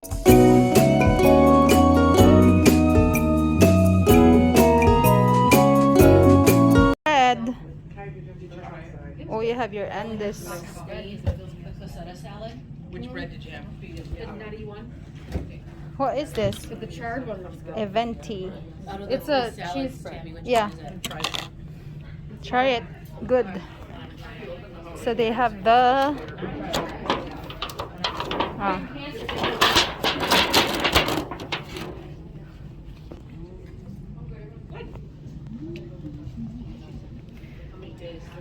Bread. Oh, you have your Andes. Which bread did you have? The nutty one. What is this? The charred one looks good. A venti. It's a cheese bread. Yeah. Try it. Good. So they have the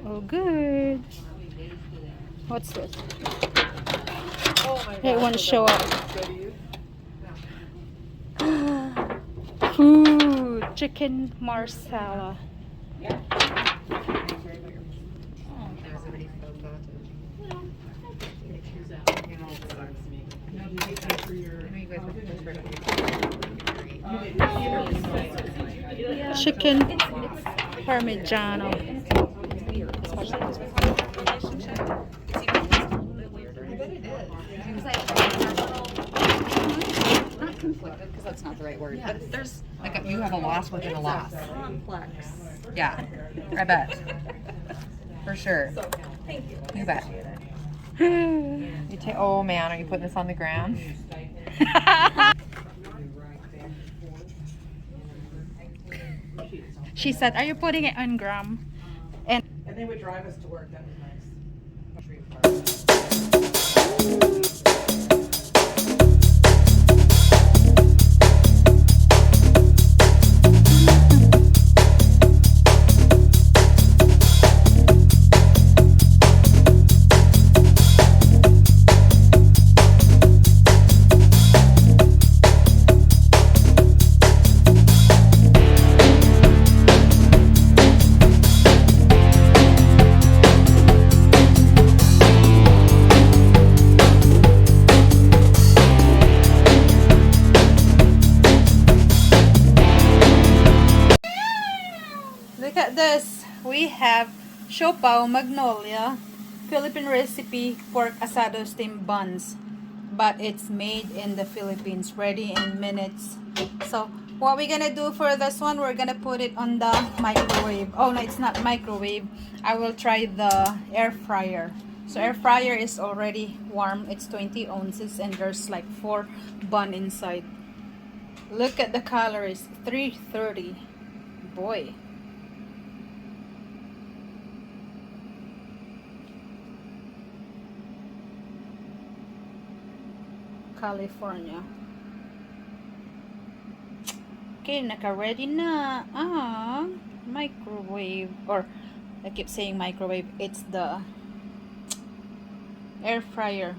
oh, good. What's this? It won't show up. Food. Chicken marsala. Chicken parmigiano. Not conflicted, because that's not the right word. But there's like you have a loss within a loss. Complex. Yeah, I bet. For sure. Thank you. You bet. You take. Oh man, are you putting this on the ground? She said, "Are you putting it on gram?" And they would drive us to work. That was nice. look at this. We have siopaw magnolia, Philippine recipe pork asado steamed buns, but it's made in the Philippines, ready in minutes. So what we're gonna do for this one, we're gonna put it on the microwave. Oh no, it's not microwave. I will try the air fryer. So air fryer is already warm. It's 20 ounces and there's like 4 bun inside. Look at the calories, 330. Boy. California. Okay, naka-ready na. Microwave. Or, I keep saying microwave. It's the air fryer.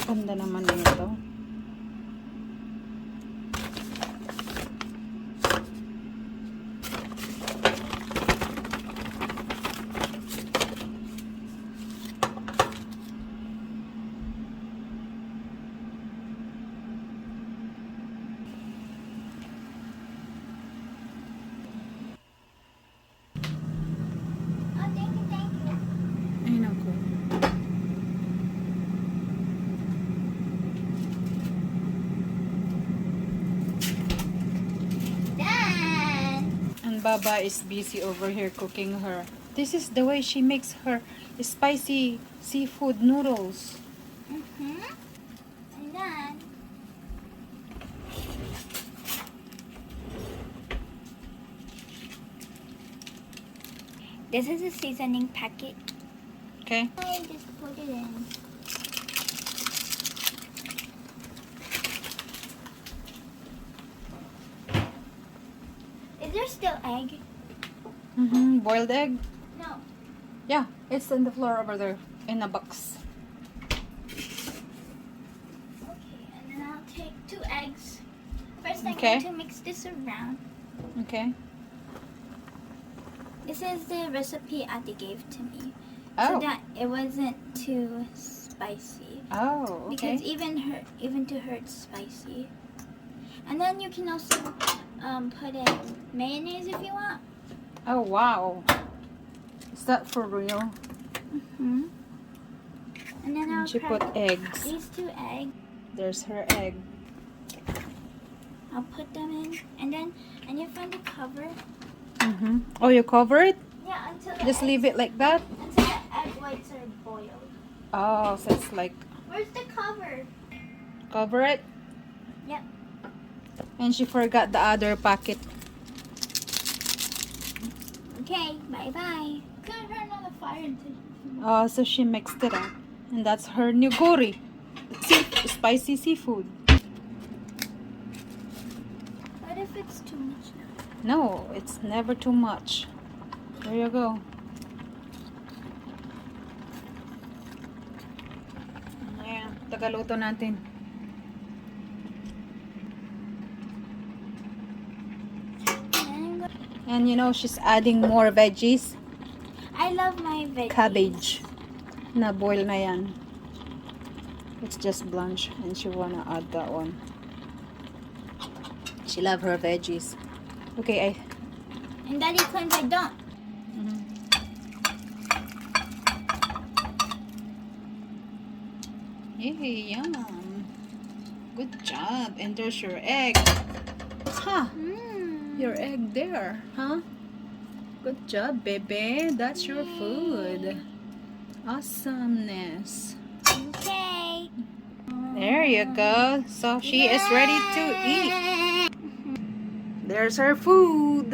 Ganda naman nito. Ay, naku. And Baba is busy over here cooking her. This is the way she makes her spicy seafood noodles. And then this is a seasoning packet. Okay. I just put it in. Is there still egg? Boiled egg? No. Yeah, it's on the floor over there in a box. Okay, and then I'll take 2 eggs. First, I'm Okay. going to mix this around. Okay. This is the recipe Ate gave to me, Oh. so that it wasn't too spicy. Oh, okay. Because even to her it's spicy. And then you can also put in mayonnaise if you want. Oh, wow. Is that for real? Hmm. And then I'll She crack put eggs. these 2 eggs. There's her egg. I'll put them in, and you find the cover. Oh, you cover it? Yeah, until the Just leave it like that? until the egg whites are boiled. Oh, so it's like Where's the cover? cover it. Yep. And she forgot the other packet. Okay, bye bye. Gonna turn on the fire until. Oh, so she mixed it up. And that's her neoguri. Spicy seafood. What if it's too much now? No, it's never too much. There you go. Ayan, tagaluto natin. And you know, she's adding more veggies. I love my veggies. Cabbage. Na boil na yan. It's just blanch and she wanna add that one. She love her veggies. Okay, And Daddy claims I don't. Yay, yum. Good job. And there's your egg. Huh. Your egg there, huh? Good job, baby. That's your food. Awesomeness. Okay. There you go. So she is ready to eat. There's her food.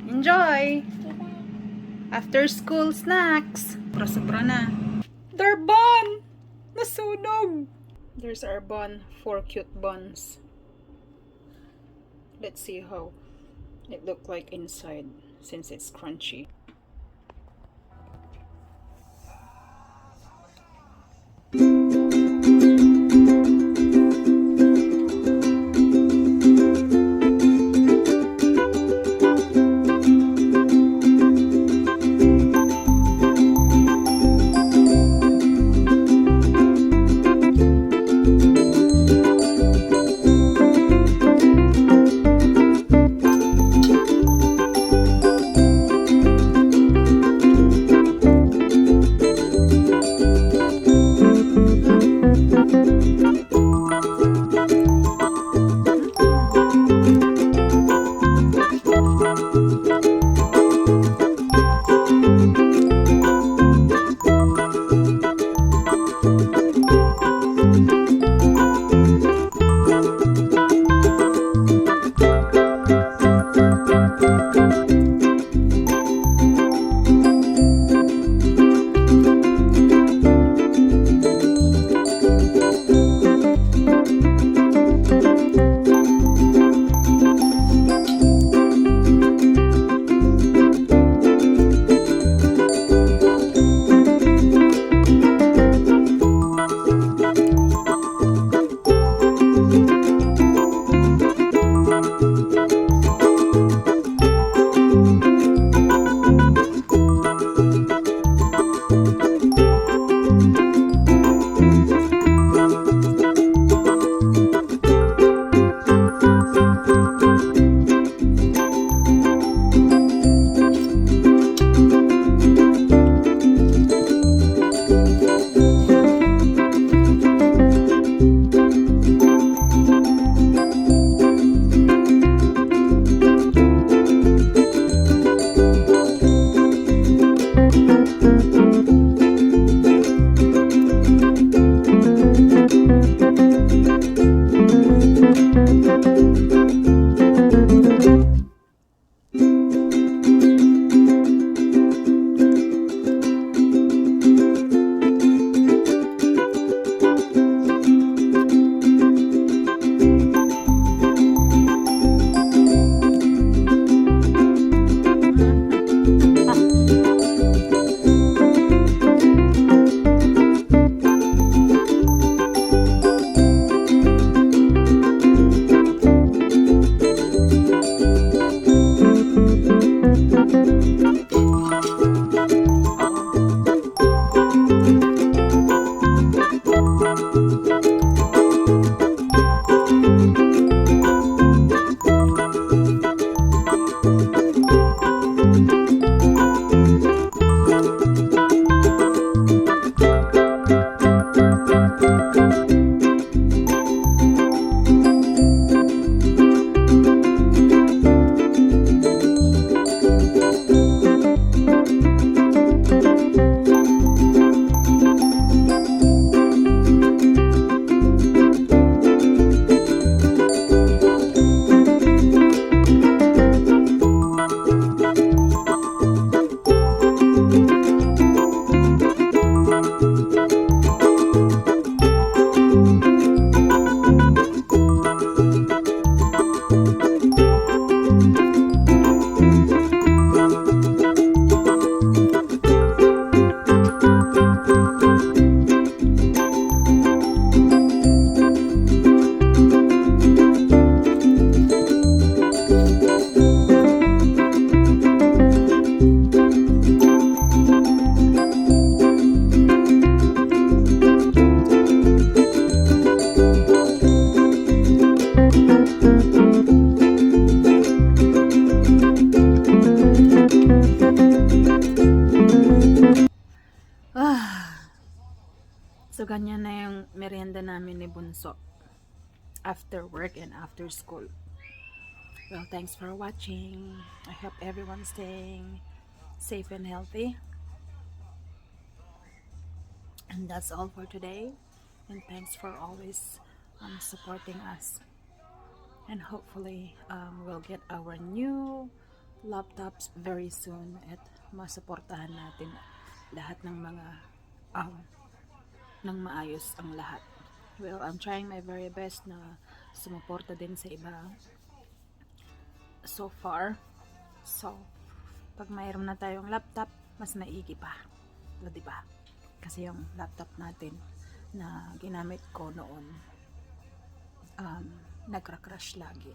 Enjoy. After school snacks. Sobra na. Their bun! Nasunog! There's our bun. 4 cute buns. Let's see how it look like inside since it's crunchy. ganyan na yung merienda namin ni Bunso after work and after school. Well, thanks for watching. I hope everyone's staying safe and healthy. And that's all for today. And thanks for always supporting us. And hopefully we'll get our new laptops very soon at masuportahan natin lahat ng mga ng maayos ang lahat. Well, I'm trying my very best na sumuporta din sa iba so far. So, pag mayroon na tayong laptop, mas maigi pa. Diba? Kasi yung laptop natin na ginamit ko noon, nagra-crash lagi.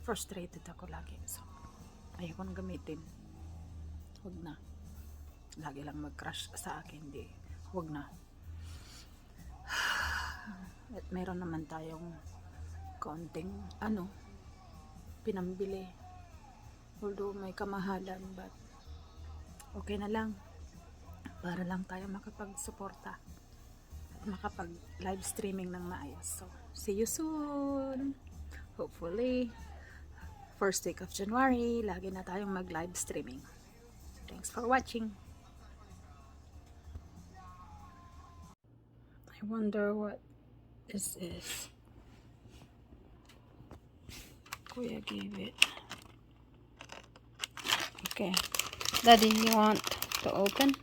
Frustrated ako lagi. So, ayoko nang gamitin. Huwag na. Lagi lang mag-crash sa akin. Di. Huwag na. At meron naman tayong konting pinambili. Although may kamahalan, but okay na lang. Para lang tayo makapag-suporta at makapag-live streaming ng maayos. So, see you soon! Hopefully, first week of January, lagi na tayong mag-live streaming. Thanks for watching! I wonder what this is. Kuya gave it. Okay. Daddy, you want to open?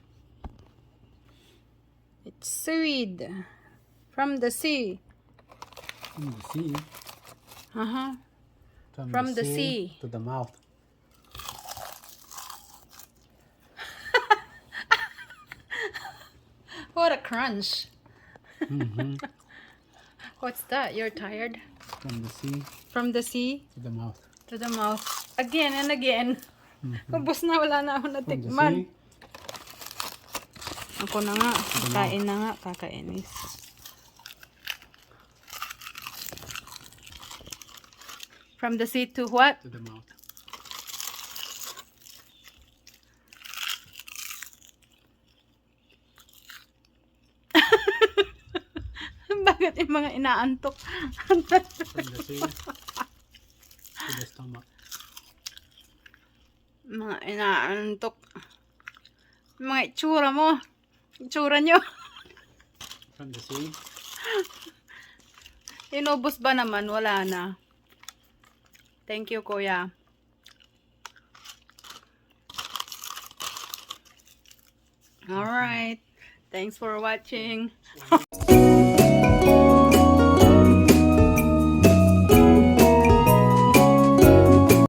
It's seaweed from the sea. From the sea. From the sea to the mouth. What a crunch. Mm-hmm. What's that? You're tired? From the sea From the sea to the mouth. to the mouth. Again and again. Ubus na, wala na ako From the natikman. sea Ako na nga. Kain na nga. Kakainis. From the sea to what? to the mouth. Bakit yung mga inaantok? From the sea to the stomach. Mga inaantok. Mga itsura mo. Itsura nyo. From the sea Inubos ba naman? Wala na. Thank you, Kuya. Alright. Thanks for watching.